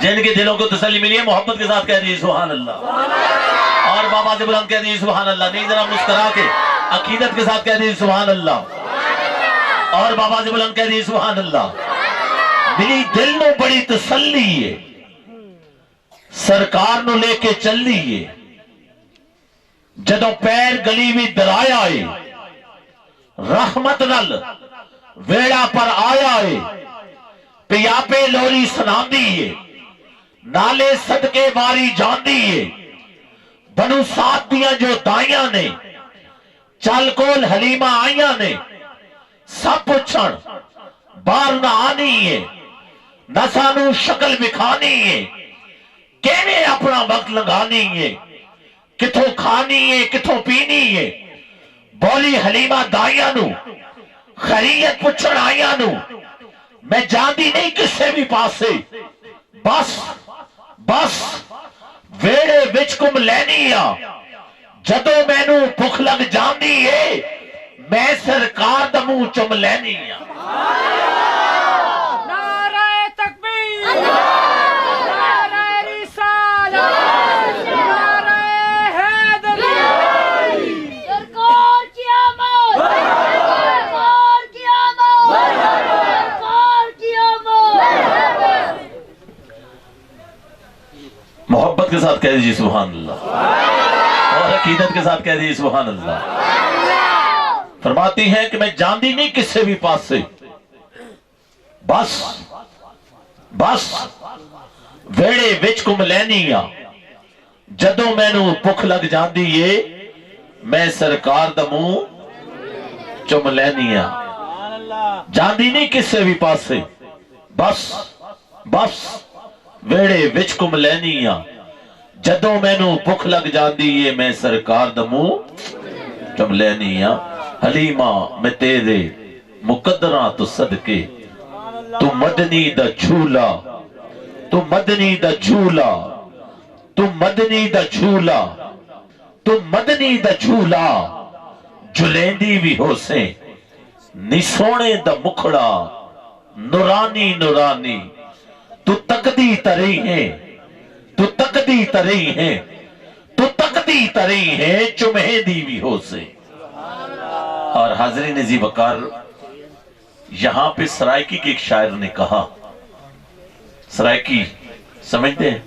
جن کے دلوں کو تسلی ملی ہے محبت کے ساتھ کہہ دیجیے سبحان اللہ، اور بابا سے بلند کہہ دیجیے سبحان اللہ، نہیں ذرا مسکرا کے عقیدت کے ساتھ کہہ دیجیے سبحان اللہ، اور بابا سے بلند کہہ دیجیے سبحان اللہ۔ میری دل نو بڑی تسلی ہے، سرکار نو لے کے چل لیے، جدوں پیر گلی بھی درایا ہے، رحمت نل ویڑا پر آیا ہے، پیا پہ لوری سناندی ہے، نالے صدقے باری جاندی ہے، بنو سات دیاں جو دائیاں نے، چل کول حلیمہ آئیاں نے، سب پچھڑ بار نہ آنی ہے، نہ سانو شکل بکھانی ہے، کیویں اپنا وقت لگانی ہے، کتھوں کھانی ہے کتھوں پینی ہے، بولی حلیمہ دائیاں نو، خریت پچھڑ آئیاں نو، میں جاندی نہیں کسے بھی پاسے، بس بس ویڑے وچ کم لینی آ، جدو میں نو بھوک لگ جاندی ہے، میں سرکار دا منہ چم لینی آ۔ نعرہ تکبیر، نعرہ رسالت، نعرہ حیدری، سرکار کی آمد، سرکار کی آمد، سرکار کی آمد۔ محبت کے ساتھ کہہ دیجیے سبحان اللہ، اور عقیدت کے ساتھ کہہ دیجیے سبحان اللہ۔ فرماتی ہیں کہ میں جاندی نہیں کسے بھی پاس سے، بس بس ویڑے وچ کم لینی آ، جدوں میں نو بھوک لگ جاندی ہے، میں سرکار دا منہ چم لینی آ، جاندی نہیں کسے بھی پاس سے، بس بس ویڑے وچ کم لینی آ، جدوں میں نو بھوک لگ جاندی ہے، میں سرکار دا منہ چم لینی آ۔ حلیمہ میں تیرے مقدراں تو صدقے، تو مدنی دا جھولا، تو مدنی دا جھولا، تو مدنی دا جھولا، تو مدنی دا جھولا، جھلیندی بھی ہو سے، نی سونے دا مکھڑا، نورانی نورانی، تو تقدی تری ہے، تو تقدی تری ہے، تو تقدی تری ہے، چمہیندی بھی ہو سے۔ اور حاضرین عزیز وقار، یہاں پہ سرائکی کے ایک شاعر نے کہا، سرائکی سمجھتے ہیں؟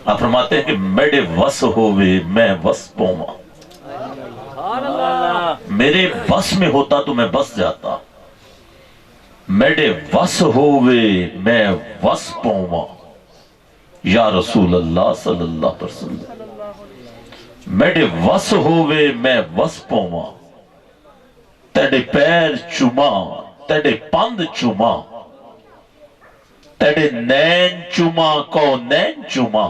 آپ فرماتے ہیں کہ میرے وس ہووے میں وس پوما، میرے بس میں ہوتا تو میں بس جاتا، میرے وس ہووے میں وس پوما، یا رسول اللہ صلی اللہ علیہ وسلم، میرے وس ہووے میں وس پوما، تیرے پیر چما، تیرے پند چما، تیرے نین چما کو نین چما،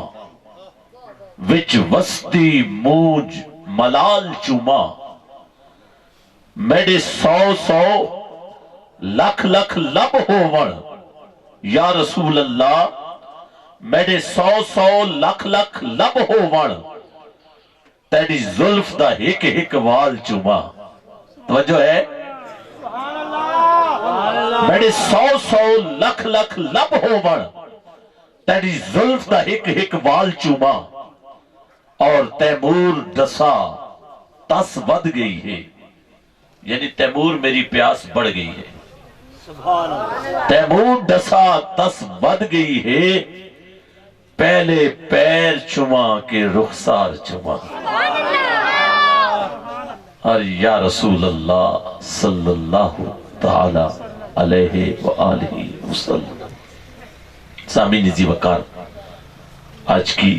وچ وستی موج ملال چما، میرے سو سو لکھ لکھ لب ہوون، یا رسول اللہ میرے سو سو لکھ لکھ لب ہوون، تیری زلف دا ہک ہک وال چما۔ توجہ ہے، میرے سو سو لکھ لکھ لب ہوون، تیری زلف دا ہک ہک وال چما، اور تیمور ڈسا تس ود گئی ہے، یعنی تیمور میری پیاس بڑھ گئی ہے، تیمور ڈسا تس ود گئی ہے، پہلے پیر چما کے رخسار چما، اور یا رسول اللہ صلی اللہ تعالی علیہ وآلہ وسلم۔ سامعین عزیز وقار، آج کی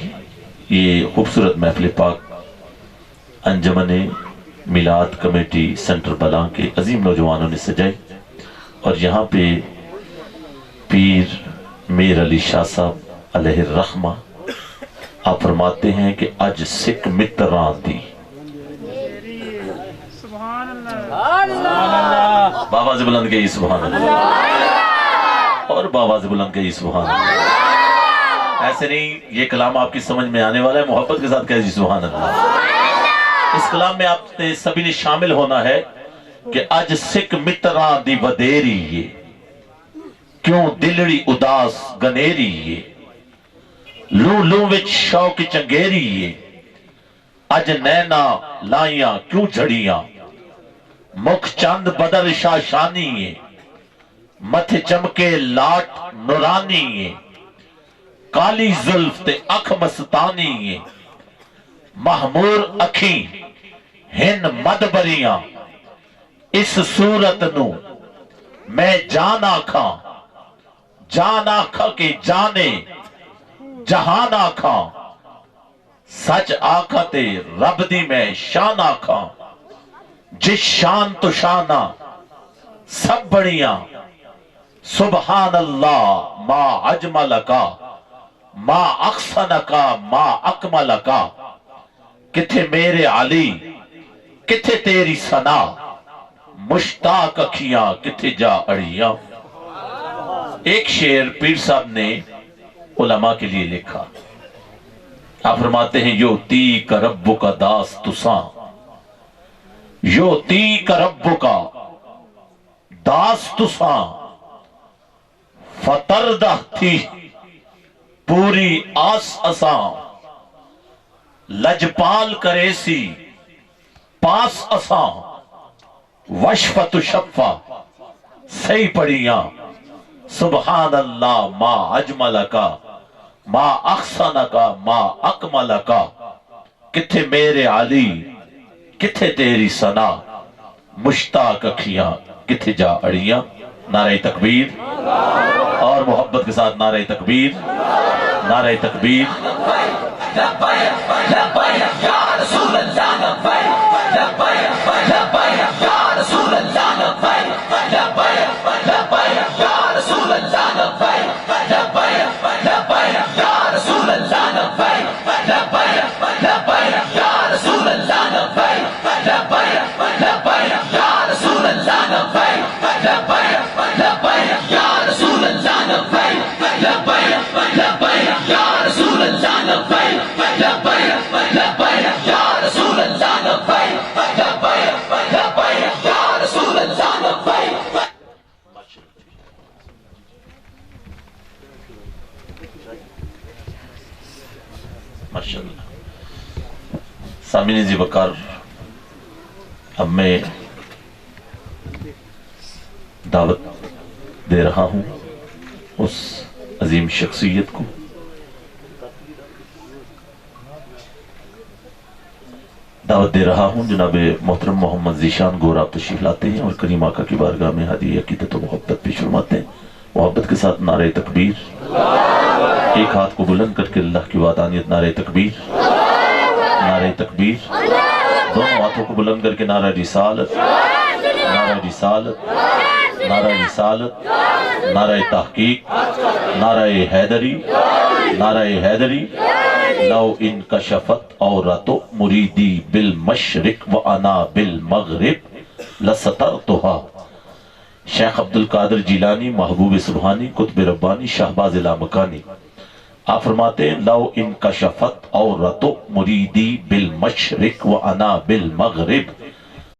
یہ خوبصورت محفل پاک انجمن میلاد کمیٹی سینٹر بلان کے عظیم نوجوانوں نے سجائی، اور یہاں پہ پیر میر علی شاہ صاحب علیہ الرحمہ آپ فرماتے ہیں کہ اج سکھ متران دی، بابا سے بلند گئی سبحان اللہ، اور بابا سے بلند گئی سبحان اللہ۔ ایسے نہیں، یہ کلام آپ کی سمجھ میں آنے والا ہے، محبت کے ساتھ کہہ جی سبحان اللہ۔ اس کلام میں آپ نے سبھی نے شامل ہونا ہے کہ اج سکھ متران دی ودیری یہ، کیوں دلڑی اداس گنیری ہے لو لو وچ شوق چنگیری ہے اج نینا لائیاں کیوں جھڑیاں مکھ چند بدر شاشانی ہے متھ چمکے لاٹ نورانی ہے کالی زلف تے اکھ مستانی ہے محمور اکھیں ہن مدبریاں اس صورت نو میں جان آکھاں کہ جانے جہان آکھاں سچ آکھاں تے رب دی میں شان آکھاں جس شان تو شانہ سب بڑیاں سبحان اللہ ما اجملکا ما احسنکا ما اکملکا کتھے میرے علی کتھے تیری ثنا مشتاق اکھیاں کتھے جا اڑیاں۔ ایک شعر پیر صاحب نے علماء کے لیے لکھا، آپ فرماتے ہیں یوتی کا رب کا داستساں، یوتی کا رب کا داستساں فتردہ تھی پوری آس اساں لجپال کرے سی پاس اساں وشفت شفا صحیح پڑھیاں سبحان اللہ ما اجملکا ما احسنکا ما اکملکا کتھے میرے علی کتھے تیری ثنا مشتاق اکھیاں کتھے جا اڑیاں۔ نعرہ تکبیر اور محبت کے ساتھ نعرہ تکبیر، نعرہ تکبیر۔ ماشاءاللہ سامعین زی وقار، اب میں دعوت دے رہا ہوں اس عظیم شخصیت کو، دعوت دے رہا ہوں جناب محترم محمد ذیشان گور، آپ تشریف لاتے ہیں اور کریم آقا کی بارگاہ میں ہدیہ عقیدت و محبت پیش فرماتے ہیں۔ محبت کے ساتھ نعرہ تکبیر، ایک ہاتھ کو بلند کر کے اللہ کی وحدانیت، نعرہ تکبیر، نعرہ تکبیر، دونوں ہاتھوں کو بلند کر کے نعرہ رسالت، نعرہ رسالت، نعرہ رسالت، نعرہ تحقیق، نعرہ حیدری، نعرہ حیدری۔ لو انکشفت عورت مریدی بالمشرق وانا بالمغرب لسترتها۔ شیخ عبدالقادر جیلانی محبوب سبحانی قطب ربانی شہباز لامکانی، آپ فرماتے ہیں لو انکشفت عورت مریدی بالمشرق وانا بالمغرب